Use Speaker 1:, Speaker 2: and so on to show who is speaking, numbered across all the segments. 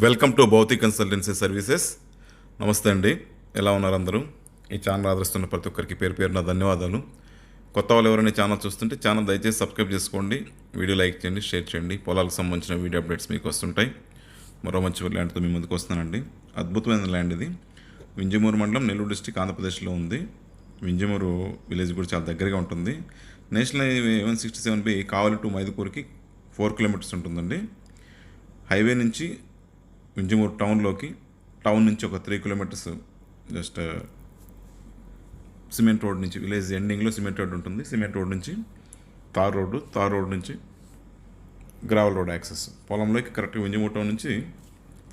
Speaker 1: Welcome to Bhautik consultancy services. నమస్తే అండి, ఎలా ఉన్నారు అందరూ? ఈ ఛానల్ ఆదరిస్తున్న ప్రతి ఒక్కరికి పేరు పేరున ధన్యవాదాలు. కొత్త వాళ్ళు ఎవరైనా ఛానల్ చూస్తుంటే ఛానల్ దయచేసి సబ్స్క్రైబ్ చేసుకోండి, వీడియో లైక్ చేయండి, షేర్ చేయండి. పొలాలకు సంబంధించిన వీడియో అప్డేట్స్ మీకు వస్తుంటాయి. మరో మంచి ల్యాండ్తో మీ ముందుకు వస్తున్నానండి. అద్భుతమైన ల్యాండ్ ఇది. వింజమూరు మండలం, నెల్లూరు డిస్టిక్, ఆంధ్రప్రదేశ్లో ఉంది. వింజమూరు విలేజ్ కూడా చాలా దగ్గరగా ఉంటుంది. National highway 167B Kavali to మైదుకూరుకి 4 కిలోమీటర్స్ ఉంటుందండి. హైవే నుంచి వింజమూరు టౌన్ నుంచి ఒక 3 కిలోమీటర్స్ జస్ట్ సిమెంట్ రోడ్ నుంచి, విలేజ్ ఎండింగ్లో సిమెంట్ రోడ్ ఉంటుంది. సిమెంట్ రోడ్ నుంచి తార్ రోడ్ నుంచి గ్రావెల్ రోడ్ యాక్సెస్. పొలంలోకి కరెక్ట్గా వింజమూరు టౌన్ నుంచి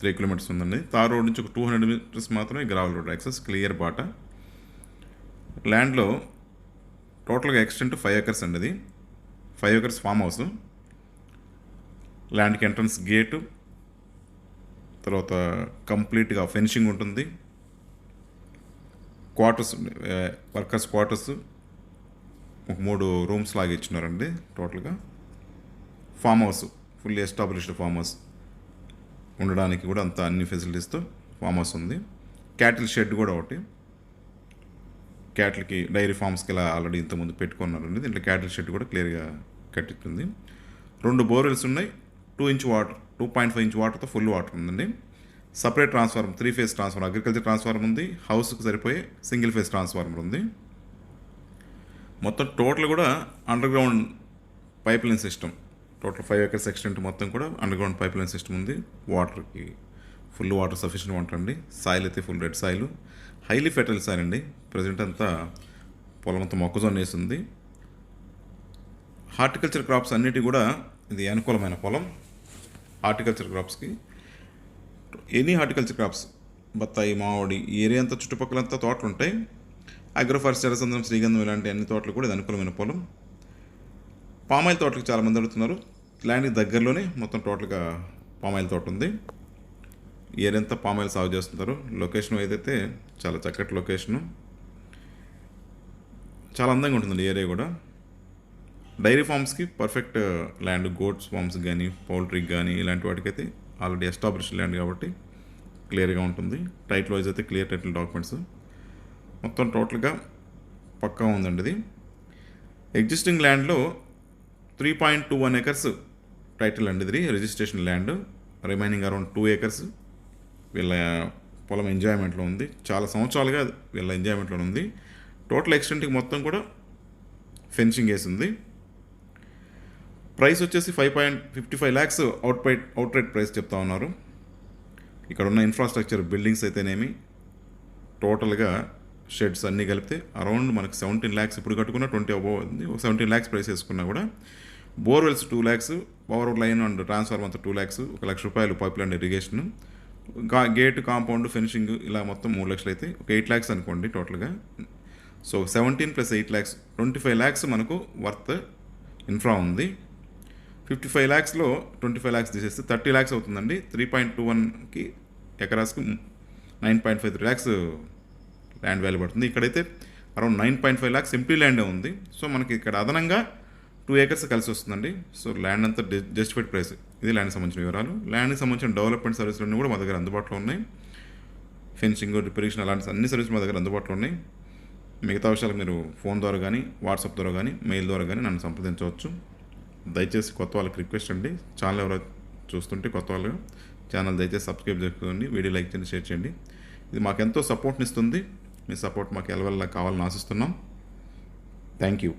Speaker 1: 3 కిలోమీటర్స్ ఉందండి. తార్ రోడ్ నుంచి ఒక 200 మీటర్స్ మాత్రమే గ్రావెల్ రోడ్ యాక్సెస్, క్లియర్ బాట. ల్యాండ్లో టోటల్గా ఎక్స్టెంట్ 5 ఎకర్స్ అండి. అది 5 ఎకర్స్ ఫామ్ హౌస్. ల్యాండ్కి ఎంట్రన్స్ గేటు, తర్వాత కంప్లీట్గా ఫెన్సింగ్ ఉంటుంది. క్వార్టర్స్, వర్కర్స్ క్వార్టర్స్ ఒక 3 రూమ్స్ లాగా ఇచ్చినారండి. టోటల్గా farm house, fully established farm house, ఉండడానికి కూడా అంతా అన్ని ఫెసిలిటీస్తో ఫామ్ హౌస్ ఉంది. క్యాటిల్ షెడ్ కూడా ఒకటి, క్యాటిల్కి డైరీ ఫామ్స్కి ఇలా ఆల్రెడీ ఇంతకుముందు పెట్టుకున్నారండి. దీంట్లో క్యాటిల్ షెడ్ కూడా క్లియర్గా కట్టింది. 2 బోర్వెల్స్ ఉన్నాయి. 2.5 ఇంచ్ వాటర్తో ఫుల్ వాటర్ ఉందండి. Separate transformer, 3 phase transformer, agriculture transformer ఉంది. హౌస్కి సరిపోయే సింగిల్ ఫేజ్ ట్రాన్స్ఫార్మర్ ఉంది. మొత్తం టోటల్ కూడా under ground pipe line system. Total 5 acres extent మొత్తం కూడా under ground pipe line system ఉంది. వాటర్కి ఫుల్ వాటర్ సఫిషియెంట్ వాటర్ అండి. సాయిల్ అయితే full red soil, highly fertile soil అండి. ప్రజెంట్ అంతా పొలం అంతా మొక్కజొన్న వేసింది. హార్టికల్చర్ క్రాప్స్ అన్నిటి కూడా ఇది అనుకూలమైన పొలం. హార్టికల్చర్ క్రాప్స్కి ఎనీ హార్టికల్చర్ క్రాప్స్, బత్తాయి, మామిడి, ఈ ఏరియా అంతా చుట్టుపక్కలంతా తోటలు ఉంటాయి. అగ్రోఫారెస్ట్, ఎర్రచందనం, శ్రీగంధం ఇలాంటి అన్ని తోటలు కూడా ఇది అనుకూలమైన పొలం. పామాయిల్ తోటలకు చాలామంది అడుగుతున్నారు. ల్యాండ్కి దగ్గరలోనే మొత్తం టోటల్గా పామాయిల్ తోట ఉంది. ఈ ఏరియా అంతా పామాయిల్ సాగు చేస్తుంటారు. లొకేషన్ ఏదైతే చాలా చక్కటి లొకేషను, చాలా అందంగా ఉంటుందండి ఏరియా కూడా. డైరీ ఫార్మ్స్కి పర్ఫెక్ట్ ల్యాండ్. గోడ్స్ ఫార్మ్స్ కానీ, పౌల్ట్రీకి కానీ ఇలాంటి వాటికైతే ఆల్రెడీ ఎస్టాబ్లిష్డ్ ల్యాండ్ కాబట్టి క్లియర్గా ఉంటుంది. టైటిల్ వైజ్ అయితే క్లియర్ టైటిల్ డాక్యుమెంట్స్ మొత్తం టోటల్గా పక్కా ఉందండి. ఇది ఎగ్జిస్టింగ్ ల్యాండ్లో 3.21 ఎకర్స్ టైటిల్ అండి. ఇది registration land. Remaining around 2 acres వీళ్ళ పొలం ఎంజాయ్మెంట్లో ఉంది. చాలా సంవత్సరాలుగా వీళ్ళ ఎంజాయ్మెంట్లో ఉంది. టోటల్ ఎక్స్టెంట్కి మొత్తం కూడా ఫెన్సింగ్ వేసింది. ప్రైస్ వచ్చేసి 5.55 lakhs అవుట్ రైట్ ప్రైస్ చెప్తా ఉన్నారు. ఇక్కడ ఉన్న ఇన్ఫ్రాస్ట్రక్చర్, బిల్డింగ్స్ అయితేనేమి, టోటల్గా షెడ్స్ అన్నీ కలిపితే అరౌండ్ మనకు 17 lakhs. ఇప్పుడు కట్టుకున్న 20 అబోవ్ ఉంది. 17 lakhs ప్రైస్ వేసుకున్నా కూడా borewells 2 lakhs, power line and transformer అంతా 2 lakhs, 1 లక్ష రూపాయలు pipe line irrigation, gate, compound, finishing ఇలా మొత్తం 3 లక్షలు అయితే ఒక 8 lakhs అనుకోండి టోటల్గా. సో 17 + 8 lakhs 25 lakhs మనకు వర్త్ ఇన్ఫ్రా ఉంది. 55 lakhsలో 25 lakhs తీసేస్తే 30 lakhs అవుతుందండి. 3.21కి ఎకరాస్కి 9.53 lakhs ల్యాండ్ వాల్యూ పడుతుంది. ఇక్కడైతే అరౌండ్ 9.5 lakhs ఎంప్టీ ల్యాండే ఉంది. సో మనకి ఇక్కడ అదనంగా 2 ఎకర్స్ కలిసి వస్తుందండి. సో ల్యాండ్ అంతా జస్టిఫైడ్ ప్రైస్. ఇది ల్యాండ్కి సంబంధించిన వివరాలు. ల్యాండ్కి సంబంధించిన డెవలప్మెంట్ సర్వీసులన్నీ కూడా మా దగ్గర అందుబాటులో ఉన్నాయి. ఫెన్సింగ్, రిపేరేషన్ అలాంటి అన్ని సర్వీసులు మా దగ్గర అందుబాటులో ఉన్నాయి. మిగతా విషయాలు మీరు ఫోన్ ద్వారా కానీ, వాట్సాప్ ద్వారా కానీ, మెయిల్ ద్వారా కానీ నన్ను సంప్రదించవచ్చు. దయచేసి కొత్త వాళ్ళకి రిక్వెస్ట్ అండి, ఛానల్ ఎవరో చూస్తుంటే కొత్త వాళ్ళు ఛానల్ దయచేసి సబ్స్క్రైబ్ చేసుకోండి, వీడియో లైక్ చేయండి, షేర్ చేయండి. ఇది మాకు ఎంతో సపోర్ట్ని ఇస్తుంది. మీ సపోర్ట్ మాకు ఎలవెల్లా కావాలని ఆశిస్తున్నాం. Thank you.